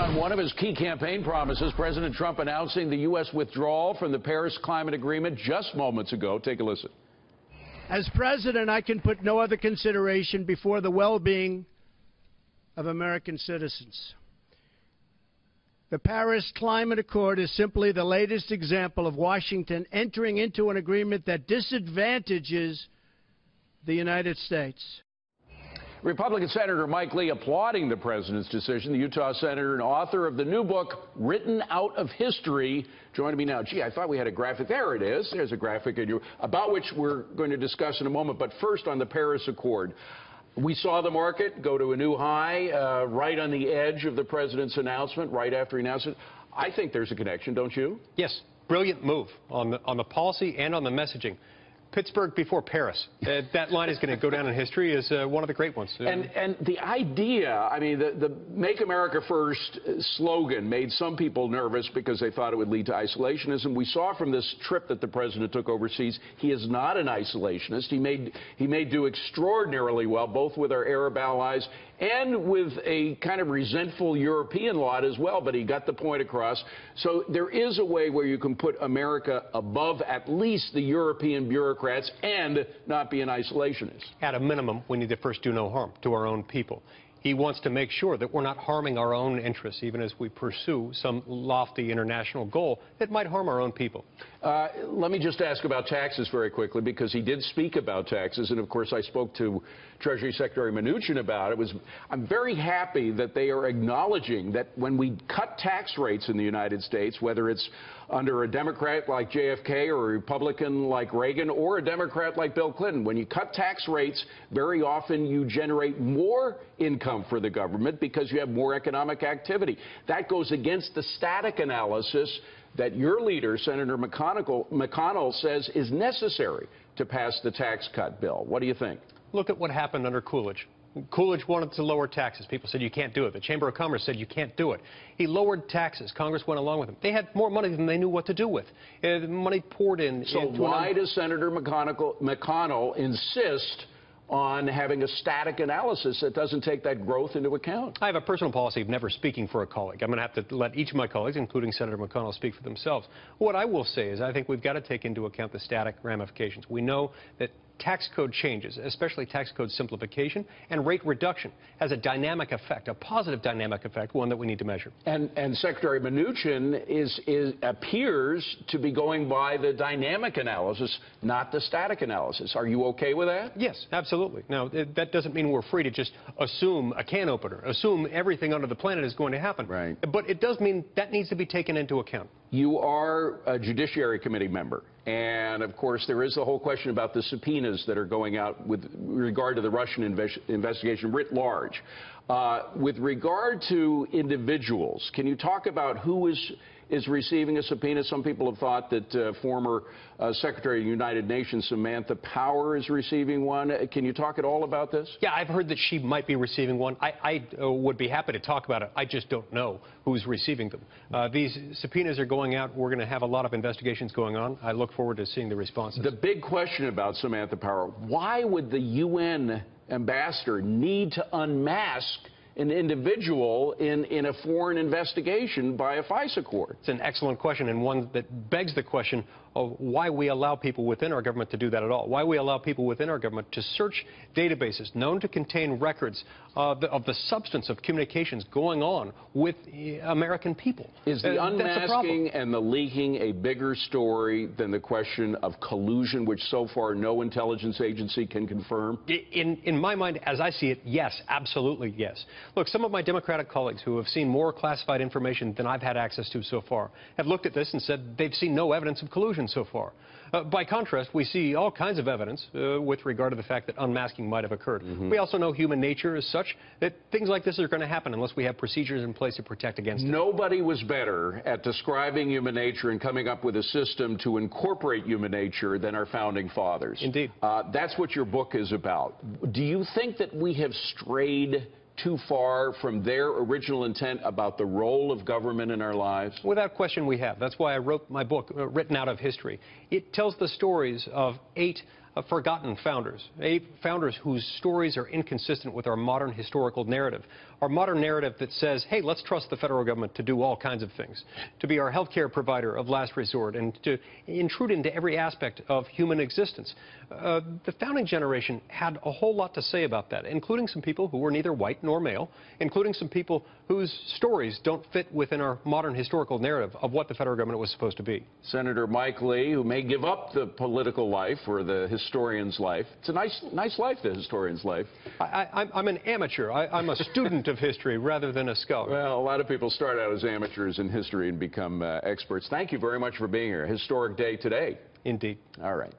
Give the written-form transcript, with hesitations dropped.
on one of his key campaign promises, President Trump announcing the U.S. withdrawal from the Paris Climate Agreement just moments ago. Take a listen. As president, I can put no other consideration before the well-being of American citizens. The Paris Climate Accord is simply the latest example of Washington entering into an agreement that disadvantages the United States. Republican Senator Mike Lee applauding the president's decision. The Utah senator and author of the new book, Written Out of History, joining me now. Gee, I thought we had a graphic. There it is. There's a graphic about which we're going to discuss in a moment. But first, on the Paris Accord. We saw the market go to a new high right on the edge of the president's announcement, right after he announced it. I think there's a connection, don't you? Yes. Brilliant move on the policy and on the messaging. Pittsburgh before Paris. That line is going to go down in history as one of the great ones. And the idea, I mean, the Make America First slogan made some people nervous because they thought it would lead to isolationism. We saw from this trip that the president took overseas, he is not an isolationist. He may do extraordinarily well, both with our Arab allies and with a kind of resentful European lot as well, but he got the point across. So there is a way where you can put America above at least the European bureaucrats and not be an isolationist. At a minimum, we need to first do no harm to our own people. He wants to make sure that we're not harming our own interests, even as we pursue some lofty international goal that might harm our own people. Let me just ask about taxes very quickly, because he did speak about taxes, and of course I spoke to Treasury Secretary Mnuchin about it. I'm very happy that they are acknowledging that when we cut tax rates in the United States, whether it's under a Democrat like JFK or a Republican like Reagan or a Democrat like Bill Clinton, when you cut tax rates, very often you generate more income for the government because you have more economic activity. That goes against the static analysis that your leader, Senator McConnell, says is necessary to pass the tax cut bill. What do you think? Look at what happened under Coolidge. Coolidge wanted to lower taxes. People said you can't do it. The Chamber of Commerce said you can't do it. He lowered taxes. Congress went along with him. They had more money than they knew what to do with. The money poured in. So why does Senator McConnell insist on having a static analysis that doesn't take that growth into account? I have a personal policy of never speaking for a colleague. I'm going to have to let each of my colleagues, including Senator McConnell, speak for themselves. What I will say is I think we've got to take into account the static ramifications. We know that tax code changes, especially tax code simplification and rate reduction, has a dynamic effect, a positive dynamic effect, one that we need to measure. And Secretary Mnuchin appears to be going by the dynamic analysis, not the static analysis. Are you okay with that? Yes, absolutely. Now, that doesn't mean we're free to just assume a can opener, assume everything under the planet is going to happen. Right. But it does mean that needs to be taken into account. You are a Judiciary Committee member, and of course there is the whole question about the subpoenas that are going out with regard to the Russian investigation writ large. With regard to individuals, can you talk about who is receiving a subpoena? Some people have thought that former Secretary of the United Nations Samantha Power is receiving one. Can you talk at all about this? Yeah, I've heard that she might be receiving one. I would be happy to talk about it. I just don't know who's receiving them. These subpoenas are going out. We're going to have a lot of investigations going on. I look forward to seeing the responses. The big question about Samantha Power, why would the UN ambassador need to unmask an individual in a foreign investigation by a FISA court? It's an excellent question, and one that begs the question of why we allow people within our government to do that at all. Why we allow people within our government to search databases known to contain records of the substance of communications going on with American people. Is the unmasking and the leaking a bigger story than the question of collusion, which so far no intelligence agency can confirm? In my mind, as I see it, yes, absolutely yes. Look, some of my Democratic colleagues who have seen more classified information than I've had access to so far have looked at this and said they've seen no evidence of collusion so far. By contrast, we see all kinds of evidence with regard to the fact that unmasking might have occurred. We also know human nature is such that things like this are going to happen unless we have procedures in place to protect against it. Nobody was better at describing human nature and coming up with a system to incorporate human nature than our founding fathers. Indeed. That's what your book is about. Do you think that we have strayed too far from their original intent about the role of government in our lives? Without question, we have. That's why I wrote my book, Written Out of History. It tells the stories of 8 forgotten founders, founders whose stories are inconsistent with our modern historical narrative. Our modern narrative that says, hey, let's trust the federal government to do all kinds of things, to be our health care provider of last resort, and to intrude into every aspect of human existence. The founding generation had a whole lot to say about that, including some people who were neither white nor male, including some people whose stories don't fit within our modern historical narrative of what the federal government was supposed to be. Senator Mike Lee, who may give up the political life or the historian's life. It's a nice life, the historian's life. I'm an amateur. I'm a student of history rather than a scholar. Well, a lot of people start out as amateurs in history and become experts. Thank you very much for being here. Historic day today. Indeed. All right.